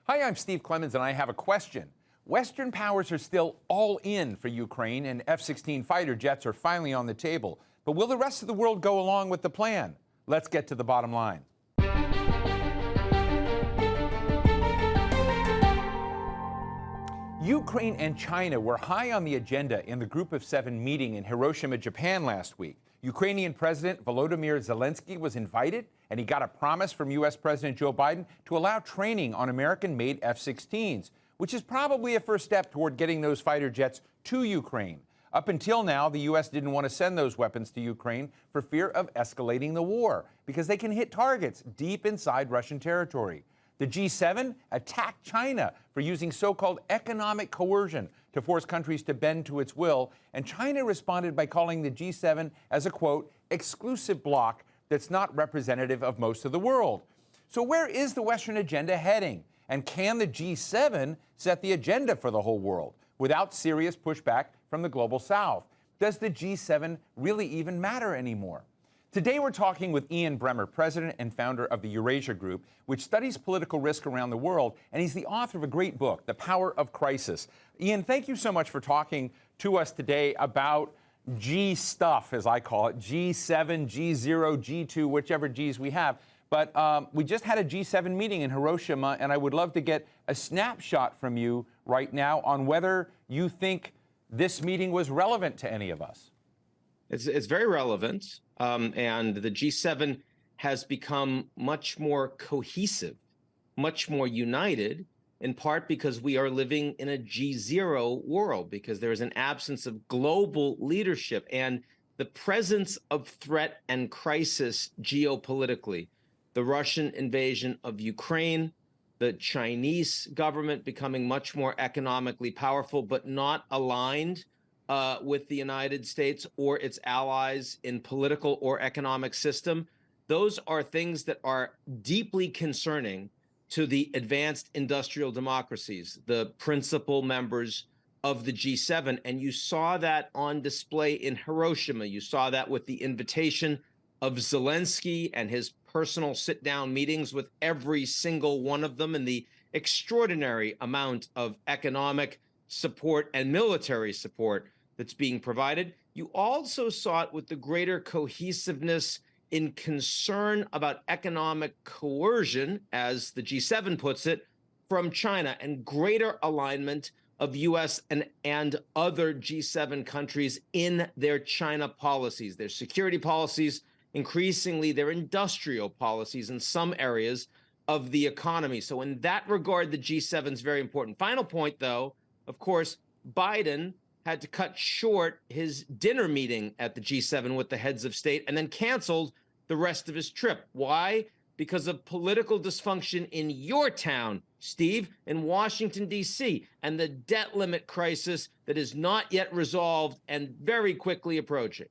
Hi, I'm Steve Clemons, and I have a question. Western powers are still all in for Ukraine, and F-16 fighter jets are finally on the table. But will the rest of the world go along with the plan? Let's get to the bottom line. Ukraine and China were high on the agenda in the Group of Seven meeting in Hiroshima, Japan last week. Ukrainian President Volodymyr Zelensky was invited, and he got a promise from U.S. President Joe Biden to allow training on American-made F-16s, which is probably a first step toward getting those fighter jets to Ukraine. Up until now, the U.S. didn't want to send those weapons to Ukraine for fear of escalating the war, because they can hit targets deep inside Russian territory. The G7 attacked China for using so-called economic coercion to force countries to bend to its will, and China responded by calling the G7 as a, quote, exclusive bloc that's not representative of most of the world. So where is the Western agenda heading? And can the G7 set the agenda for the whole world without serious pushback from the global South? Does the G7 really even matter anymore? Today, we're talking with Ian Bremmer, president and founder of the Eurasia Group, which studies political risk around the world, and he's the author of a great book, The Power of Crisis. Ian, thank you so much for talking to us today about G stuff, as I call it, G7, G0, G2, whichever Gs we have. But we just had a G7 meeting in Hiroshima, and I would love to get a snapshot from you right now on whether you think this meeting was relevant to any of us. It's very relevant, and the G7 has become much more cohesive, much more united, in part because we are living in a G0 world, because there is an absence of global leadership and the presence of threat and crisis geopolitically. The Russian invasion of Ukraine, the Chinese government becoming much more economically powerful, but not aligned with the United States or its allies in political or economic system. Those are things that are deeply concerning to the advanced industrial democracies, the principal members of the G7. And you saw that on display in Hiroshima. You saw that with the invitation of Zelensky and his personal sit-down meetings with every single one of them, and the extraordinary amount of economic support and military support that's being provided. You also saw it with the greater cohesiveness in concern about economic coercion, as the G7 puts it, from China, and greater alignment of U.S. and other G7 countries in their China policies, their security policies, increasingly their industrial policies in some areas of the economy. So in that regard, the G7 is very important. Final point, though, of course, Biden had to cut short his dinner meeting at the G7 with the heads of state and then canceled the rest of his trip. Why? Because of political dysfunction in your town, Steve, in Washington, D.C., and the debt limit crisis that is not yet resolved and very quickly approaching.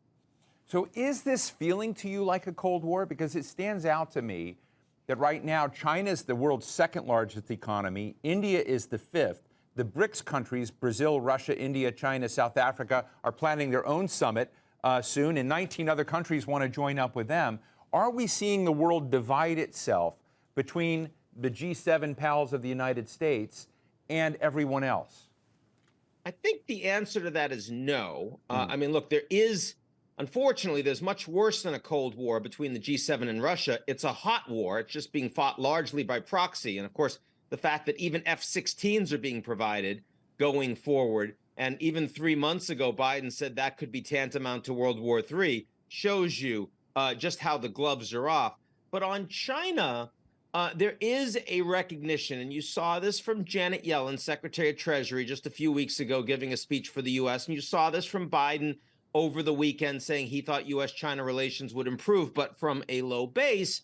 So is this feeling to you like a Cold War? Because it stands out to me that right now China is the world's second largest economy. India is the fifth. The BRICS countries, Brazil, Russia, India, China, South Africa, are planning their own summit soon, and 19 other countries want to join up with them. Are we seeing the world divide itself between the G7 pals of the United States and everyone else? I think the answer to that is no. I mean, look, unfortunately, there's much worse than a Cold War between the G7 and Russia. It's a hot war. It's just being fought largely by proxy. And of course, the fact that even F-16s are being provided going forward, and even 3 months ago, Biden said that could be tantamount to World War III, shows you just how the gloves are off. But on China, there is a recognition, and you saw this from Janet Yellen, Secretary of Treasury, just a few weeks ago, giving a speech for the U.S., and you saw this from Biden over the weekend, saying he thought U.S.-China relations would improve, but from a low base,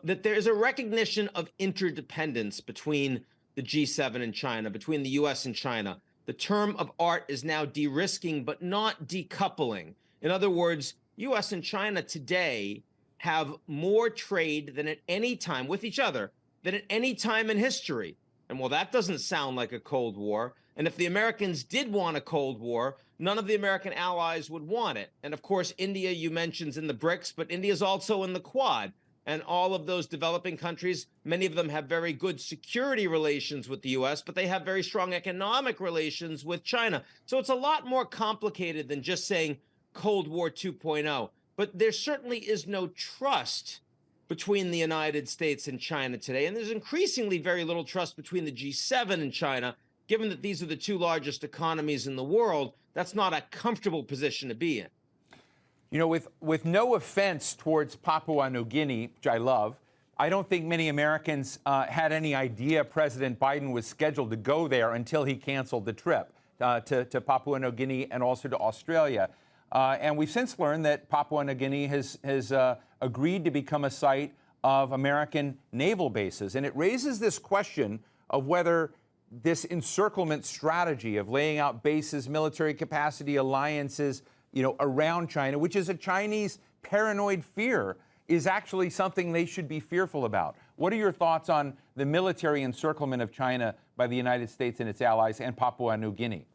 that there is a recognition of interdependence between the G7 and China, between the U.S. and China. The term of art is now de-risking, but not decoupling. In other words, U.S. and China today have more trade than at any time with each other than at any time in history. And while that doesn't sound like a Cold War, and if the Americans did want a Cold War, none of the American allies would want it. And of course, India, you mentioned, in the BRICS, but India is also in the Quad. And all of those developing countries, many of them have very good security relations with the US, but they have very strong economic relations with China. So it's a lot more complicated than just saying Cold War 2.0. But there certainly is no trust between the United States and China today. And there's increasingly very little trust between the G7 and China, given that these are the two largest economies in the world. That's not a comfortable position to be in. You know, with no offense towards Papua New Guinea, which I love, I don't think many Americans had any idea President Biden was scheduled to go there until he canceled the trip to Papua New Guinea and also to Australia. And we've since learned that Papua New Guinea has agreed to become a site of American naval bases. And it raises this question of whether this encirclement strategy of laying out bases, military capacity, alliances, around China, which is a Chinese paranoid fear, is actually something they should be fearful about. What are your thoughts on the military encirclement of China by the United States and its allies and Papua New Guinea?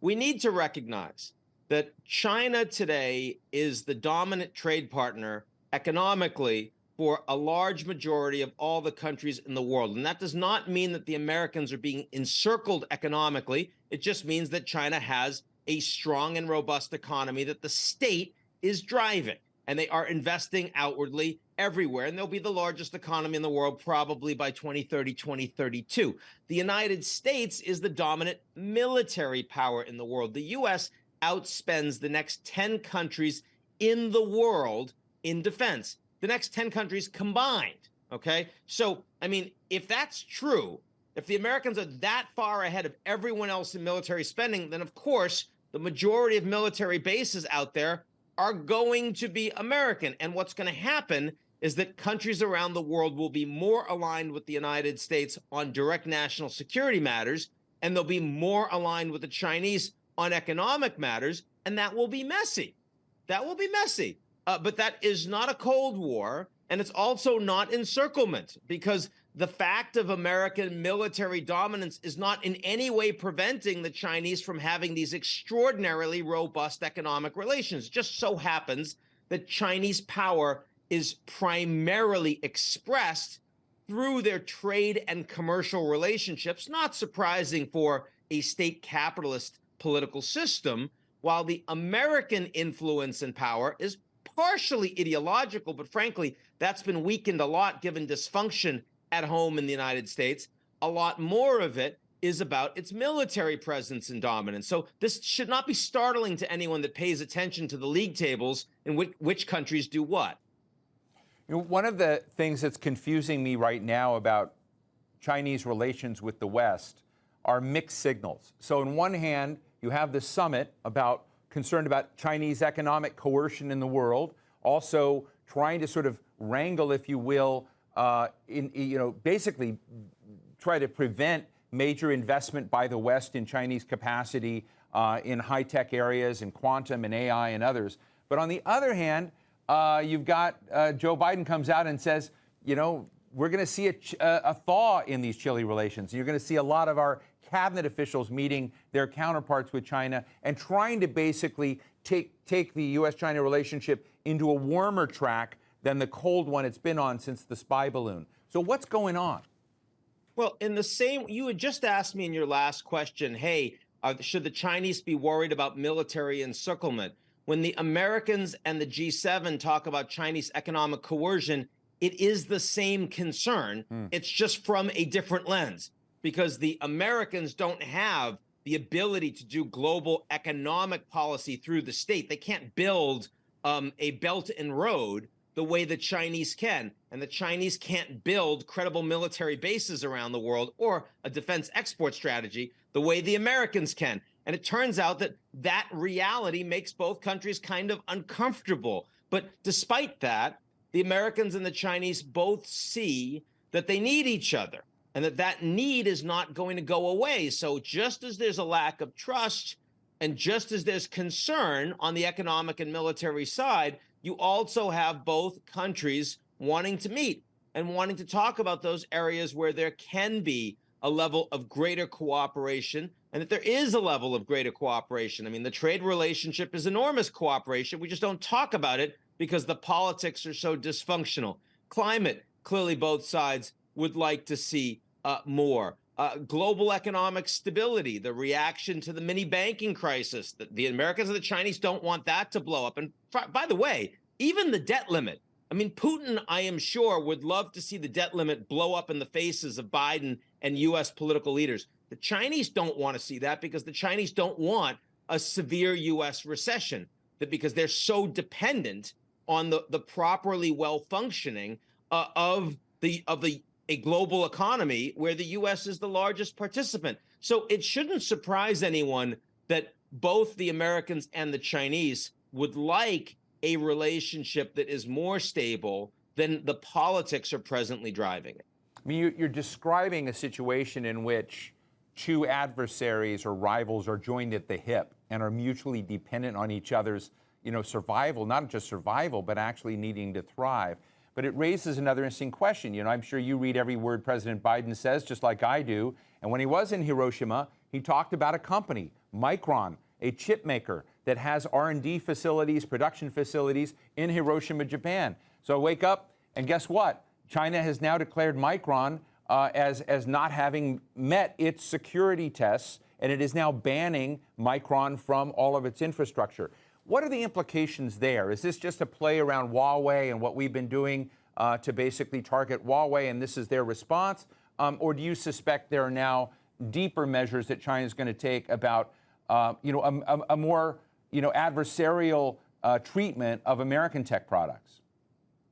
We need to recognize that China today is the dominant trade partner economically for a large majority of all the countries in the world. And that does not mean that the Americans are being encircled economically. It just means that China has a strong and robust economy that the state is driving, and they are investing outwardly everywhere. And they'll be the largest economy in the world probably by 2030, 2032. The United States is the dominant military power in the world. The U.S. outspends the next 10 countries in the world in defense, the next 10 countries combined. Okay. So, I mean, if that's true, if the Americans are that far ahead of everyone else in military spending, then of course, the majority of military bases out there are going to be American. And what's going to happen is that countries around the world will be more aligned with the United States on direct national security matters, and they'll be more aligned with the Chinese on economic matters, and that will be messy. That will be messy. But that is not a Cold War, and it's also not encirclement, because the fact of American military dominance is not in any way preventing the Chinese from having these extraordinarily robust economic relations. It just so happens that Chinese power is primarily expressed through their trade and commercial relationships, not surprising for a state capitalist political system, while the American influence and power is partially ideological, but frankly, that's been weakened a lot given dysfunction at home in the United States. A lot more of it is about its military presence and dominance. So this should not be startling to anyone that pays attention to the league tables in which countries do what. One of the things that's confusing me right now about Chinese relations with the West are mixed signals. So on one hand, you have the summit concerned about Chinese economic coercion in the world, also trying to sort of wrangle, if you will, basically try to prevent major investment by the West in Chinese capacity in high-tech areas, in quantum and AI and others. But on the other hand, you've got Joe Biden comes out and says, we're going to see a thaw in these Chile relations. You're going to see a lot of our cabinet officials meeting their counterparts with China and trying to basically take the U.S.-China relationship into a warmer track than the cold one it's been on since the spy balloon. So what's going on? Well, you had just asked me in your last question, hey, should the Chinese be worried about military encirclement? When the Americans and the G7 talk about Chinese economic coercion, it is the same concern. It's just from a different lens, because the Americans don't have the ability to do global economic policy through the state. They can't build a Belt and Road the way the Chinese can. And the Chinese can't build credible military bases around the world or a defense export strategy the way the Americans can. And it turns out that reality makes both countries kind of uncomfortable. But despite that, the Americans and the Chinese both see that they need each other and that need is not going to go away. So just as there's a lack of trust and just as there's concern on the economic and military side, you also have both countries wanting to meet and wanting to talk about those areas where there can be a level of greater cooperation, and that there is a level of greater cooperation. I mean, the trade relationship is enormous cooperation. We just don't talk about it because the politics are so dysfunctional. Climate, clearly both sides would like to see more. Global economic stability, the reaction to the mini banking crisis. The Americans and the Chinese don't want that to blow up. And by the way, even the debt limit. I mean, Putin, I am sure, would love to see the debt limit blow up in the faces of Biden and U.S. political leaders. The Chinese don't want to see that because the Chinese don't want a severe U.S. recession, because they're so dependent on the properly well-functioning of a global economy where the U.S. is the largest participant. So it shouldn't surprise anyone that both the Americans and the Chinese would like a relationship that is more stable than the politics are presently driving it. I mean, you're describing a situation in which two adversaries or rivals are joined at the hip and are mutually dependent on each other's, survival, not just survival, but actually needing to thrive. But it raises another interesting question. I'm sure you read every word President Biden says, just like I do. And when he was in Hiroshima, he talked about a company, Micron, a chip maker that has R&D facilities, production facilities in Hiroshima, Japan. So I wake up, and guess what? China has now declared Micron as not having met its security tests, and it is now banning Micron from all of its infrastructure. What are the implications there? Is this just a play around Huawei and what we've been doing to basically target Huawei, and this is their response? Or do you suspect there are now deeper measures that China is going to take about, a more, adversarial treatment of American tech products?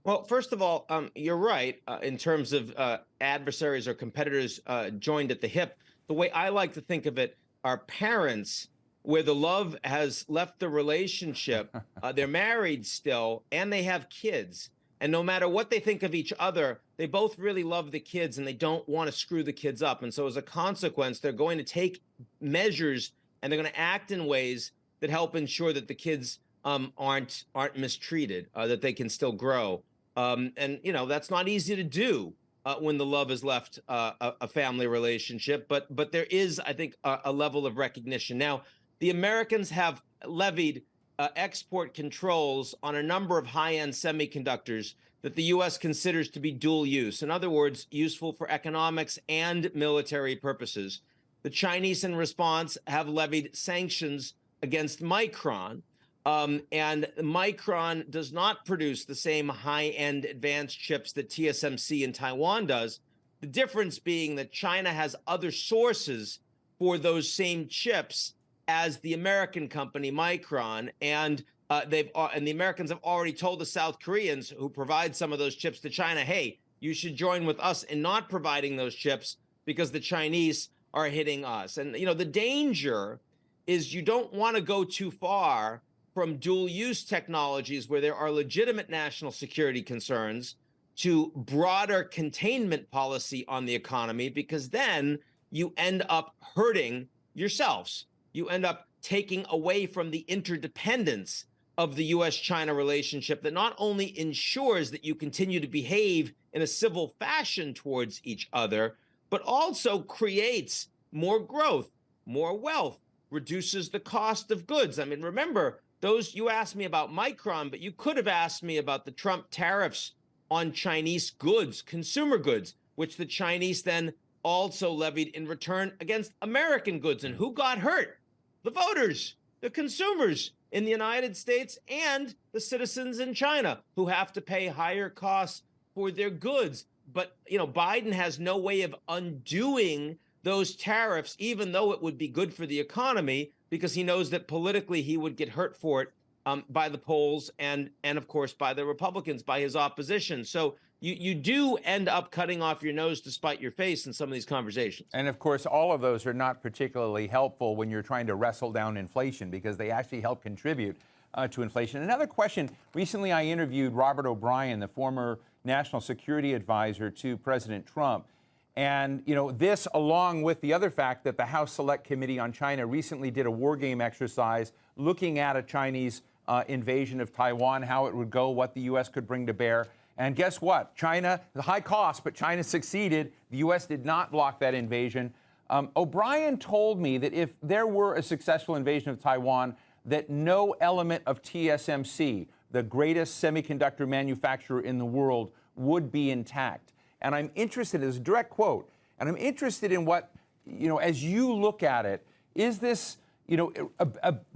Well, first of all, you're right in terms of adversaries or competitors joined at the hip. The way I like to think of it are parents where the love has left the relationship. They're married still, and they have kids. And no matter what they think of each other, they both really love the kids, and they don't want to screw the kids up. And so as a consequence, they're going to take measures, and they're going to act in ways that help ensure that the kids aren't mistreated, that they can still grow. And, that's not easy to do when the love has left a family relationship. But there is, I think, a level of recognition. Now, the Americans have levied export controls on a number of high-end semiconductors that the U.S. considers to be dual use. In other words, useful for economics and military purposes. The Chinese, in response, have levied sanctions against Micron. And Micron does not produce the same high-end advanced chips that TSMC in Taiwan does. The difference being that China has other sources for those same chips as the American company Micron, and the Americans have already told the South Koreans who provide some of those chips to China, hey, you should join with us in not providing those chips because the Chinese are hitting us. And the danger is you don't want to go too far from dual-use technologies where there are legitimate national security concerns to broader containment policy on the economy, because then you end up hurting yourselves. You end up taking away from the interdependence of the U.S.-China relationship that not only ensures that you continue to behave in a civil fashion towards each other, but also creates more growth, more wealth, reduces the cost of goods. I mean, remember, you asked me about Micron, but you could have asked me about the Trump tariffs on Chinese goods, consumer goods, which the Chinese then also levied in return against American goods. And who got hurt? The voters, the consumers in the United States, and the citizens in China who have to pay higher costs for their goods. But, Biden has no way of undoing those tariffs, even though it would be good for the economy, because he knows that politically he would get hurt for it by the polls and of course, by the Republicans, by his opposition. So you do end up cutting off your nose to spite your face in some of these conversations. And of course, all of those are not particularly helpful when you're trying to wrestle down inflation, because they actually help contribute to inflation. Another question, recently I interviewed Robert O'Brien, the former national security advisor to President Trump. And, this, along with the other fact that the House Select Committee on China recently did a war game exercise looking at a Chinese invasion of Taiwan, how it would go, what the U.S. could bring to bear. And guess what? China, the high cost, but China succeeded. The U.S. did not block that invasion. O'Brien told me that if there were a successful invasion of Taiwan, that no element of TSMC, the greatest semiconductor manufacturer in the world, would be intact. And I'm interested, as a direct quote, and I'm interested in what, as you look at it, is this,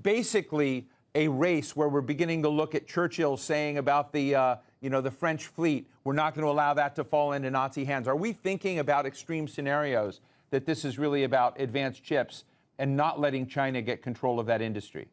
basically a race where we're beginning to look at Churchill saying about the French fleet, we're not going to allow that to fall into Nazi hands. Are we thinking about extreme scenarios that this is really about advanced chips and not letting China get control of that industry?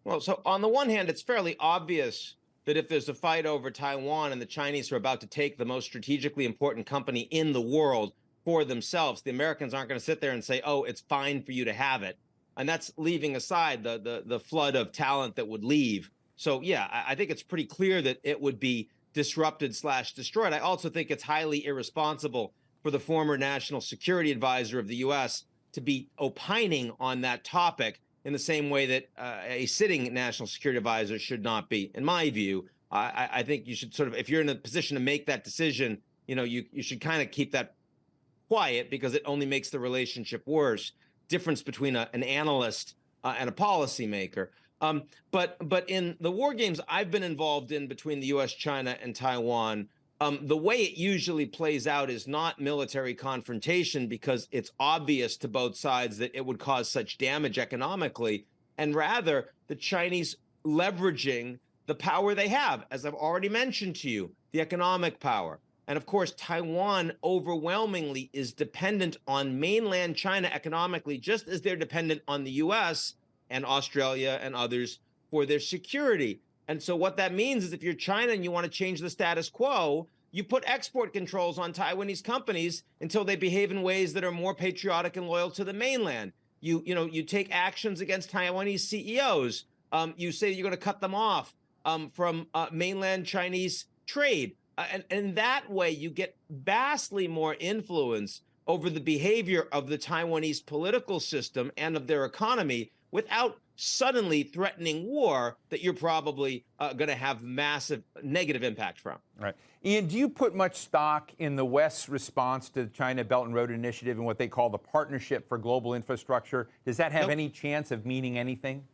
Well, so on the one hand, it's fairly obvious that if there's a fight over Taiwan and the Chinese are about to take the most strategically important company in the world for themselves, the Americans aren't going to sit there and say, oh, it's fine for you to have it. And that's leaving aside the flood of talent that would leave. So, yeah, I think it's pretty clear that it would be disrupted/destroyed. I also think it's highly irresponsible for the former national security advisor of the U.S. to be opining on that topic in the same way that a sitting national security advisor should not be. In my view, I think you should sort of, if you're in a position to make that decision, you should kind of keep that quiet because it only makes the relationship worse. Difference between an analyst and a policymaker. But in the war games I've been involved in between the U.S., China, and Taiwan, the way it usually plays out is not military confrontation because it's obvious to both sides that it would cause such damage economically, and rather the Chinese leveraging the power they have, as I've already mentioned to you, the economic power. And of course, Taiwan overwhelmingly is dependent on mainland China economically, just as they're dependent on the U.S. and Australia and others for their security. And so what that means is if you're China and you want to change the status quo, you put export controls on Taiwanese companies until they behave in ways that are more patriotic and loyal to the mainland. You take actions against Taiwanese CEOs. You say you're going to cut them off from mainland Chinese trade. And in that way, you get vastly more influence over the behavior of the Taiwanese political system and of their economy without suddenly threatening war that you're probably going to have massive negative impact from. Right. Ian, do you put much stock in the West's response to the China Belt and Road Initiative and what they call the Partnership for Global Infrastructure? Does that have any chance of meaning anything?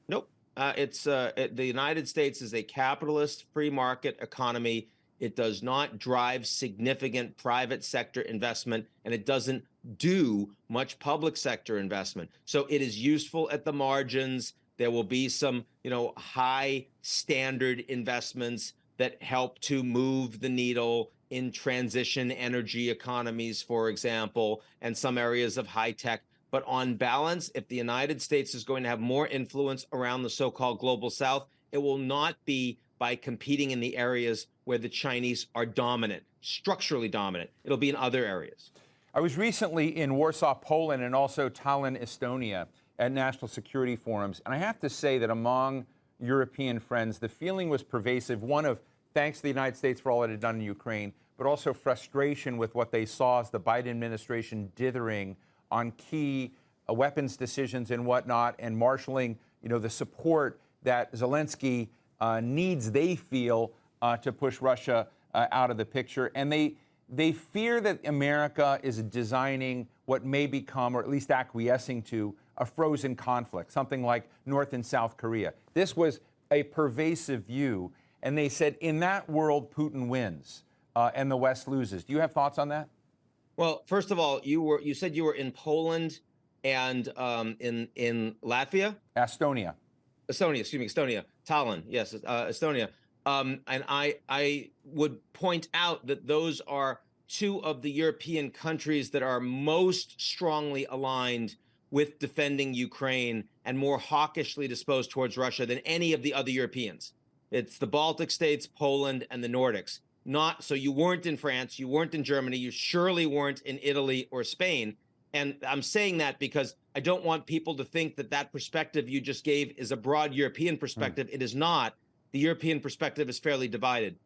Nope. The United States is a capitalist free market economy. It does not drive significant private sector investment, and it doesn't do much public sector investment. So it is useful at the margins. There will be some, high standard investments that help to move the needle in transition energy economies, for example, and some areas of high tech. But on balance, if the United States is going to have more influence around the so-called global South, it will not be by competing in the areas where the Chinese are dominant, structurally dominant. It'll be in other areas. I was recently in Warsaw, Poland, and also Tallinn, Estonia, at national security forums. And I have to say that among European friends, the feeling was pervasive, one of thanks to the United States for all it had done in Ukraine, but also frustration with what they saw as the Biden administration dithering on key weapons decisions and whatnot, and marshaling, the support that Zelensky needs, they feel, to push Russia out of the picture. And they fear that America is designing what may become, or at least acquiescing to, a frozen conflict, something like North and South Korea. This was a pervasive view. And they said, in that world, Putin wins and the West loses. Do you have thoughts on that? Well, first of all, you said you were in Poland and in Latvia? Estonia. Estonia. Tallinn, yes, Estonia. And I would point out that those are two of the European countries that are most strongly aligned with defending Ukraine and more hawkishly disposed towards Russia than any of the other Europeans. It's the Baltic states, Poland, and the Nordics. So you weren't in France, you weren't in Germany, you surely weren't in Italy or Spain. And I'm saying that because I don't want people to think that that perspective you just gave is a broad European perspective. It is not. The European perspective is fairly divided.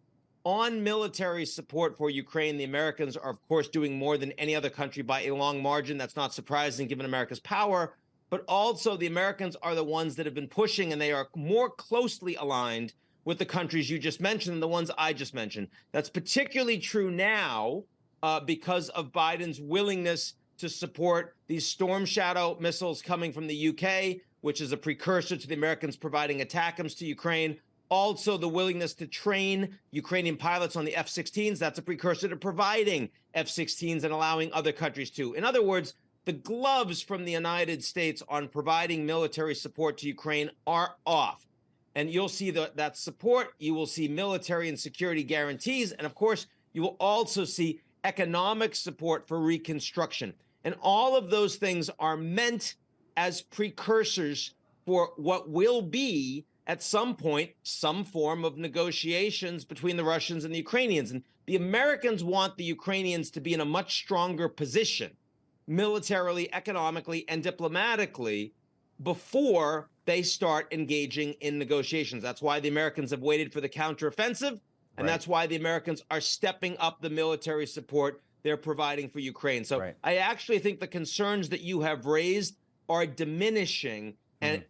On military support for Ukraine, the Americans are, of course, doing more than any other country by a long margin. That's not surprising given America's power. But also the Americans are the ones that have been pushing, and they are more closely aligned with the countries you just mentioned and the ones I just mentioned. That's particularly true now because of Biden's willingness to support these Storm Shadow missiles coming from the UK, which is a precursor to the Americans providing ATACMS to Ukraine. Also, the willingness to train Ukrainian pilots on the F-16s, that's a precursor to providing F-16s and allowing other countries to. In other words, the gloves from the United States on providing military support to Ukraine are off. And you'll see that support. You will see military and security guarantees. And of course, you will also see economic support for reconstruction. And all of those things are meant as precursors for what will be, at some point, some form of negotiations between the Russians and the Ukrainians. And the Americans want the Ukrainians to be in a much stronger position, militarily, economically, and diplomatically, before they start engaging in negotiations. That's why the Americans have waited for the counteroffensive, and that's why the Americans are stepping up the military support they're providing for Ukraine. So I actually think the concerns that you have raised are diminishing, and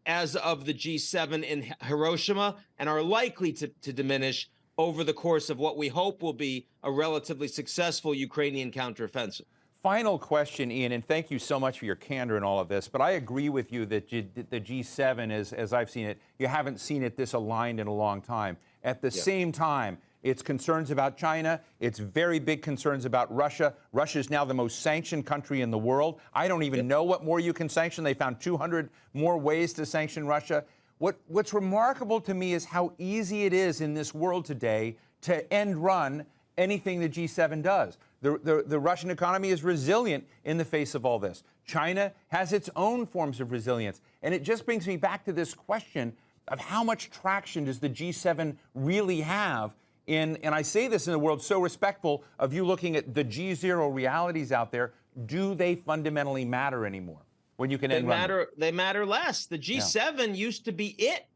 as of the G7 in Hiroshima, and are likely to diminish over the course of what we hope will be a relatively successful Ukrainian counteroffensive. Final question, Ian, and thank you so much for your candor in all of this, but I agree with you that the G7, as I've seen it, you haven't seen it this aligned in a long time. At the same time, it's concerns about China. It's very big concerns about Russia. Russia is now the most sanctioned country in the world. I don't even know what more you can sanction. They found 200 more ways to sanction Russia. What's remarkable to me is how easy it is in this world today to end run anything the G7 does. The Russian economy is resilient in the face of all this. China has its own forms of resilience. And it just brings me back to this question of how much traction does the G7 really have in, and I say this in a world so respectful of you looking at the G0 realities out there, do they fundamentally matter anymore when you can end run? They matter less. The G7 used to be it.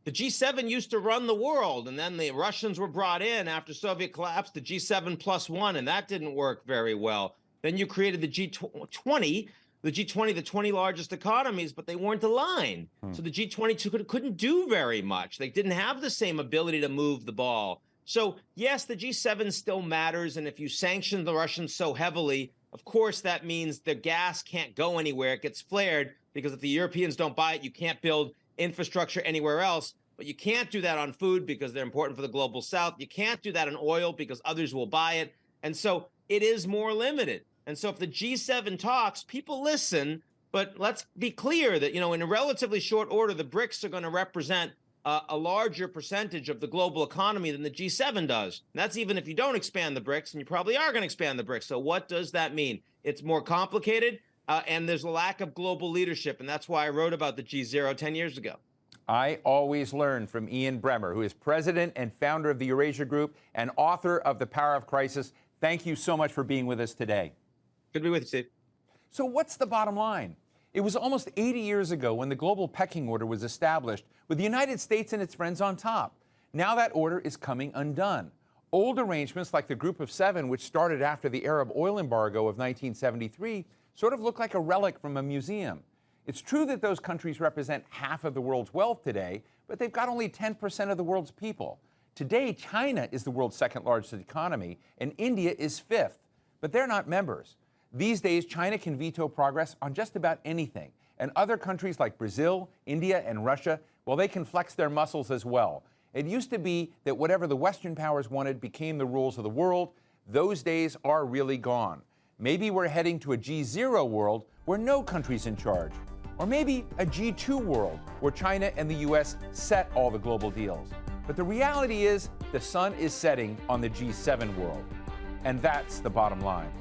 The G7 used to run the world, and then the Russians were brought in after Soviet collapse, the G7 plus one, and that didn't work very well. Then you created the G20, the 20 largest economies, but they weren't aligned. So the G20 couldn't do very much. They didn't have the same ability to move the ball. So yes, the G7 still matters, and if you sanction the Russians so heavily, of course that means the gas can't go anywhere. It gets flared, because if the Europeans don't buy it, you can't build infrastructure anywhere else. But you can't do that on food because they're important for the global south. You can't do that on oil because others will buy it. And so it is more limited. And so if the G7 talks, people listen. But let's be clear that, in a relatively short order, the BRICS are going to represent a larger percentage of the global economy than the G7 does. And that's even if you don't expand the BRICS, and you probably are going to expand the BRICS. So what does that mean? It's more complicated, and there's a lack of global leadership. And that's why I wrote about the G0 10 years ago. I always learn from Ian Bremmer, who is president and founder of the Eurasia Group and author of The Power of Crisis. Thank you so much for being with us today. Good to be with you, Steve. So what's the bottom line? It was almost 80 years ago when the global pecking order was established, with the United States and its friends on top. Now that order is coming undone. Old arrangements like the Group of Seven, which started after the Arab oil embargo of 1973, sort of look like a relic from a museum. It's true that those countries represent half of the world's wealth today, but they've got only 10% of the world's people. Today, China is the world's second largest economy, and India is fifth, but they're not members. These days, China can veto progress on just about anything, and other countries like Brazil, India, and Russia, well, they can flex their muscles as well. It used to be that whatever the Western powers wanted became the rules of the world. Those days are really gone. Maybe we're heading to a G0 world where no country's in charge. Or maybe a G2 world where China and the U.S. set all the global deals. But the reality is the sun is setting on the G7 world. And that's the bottom line.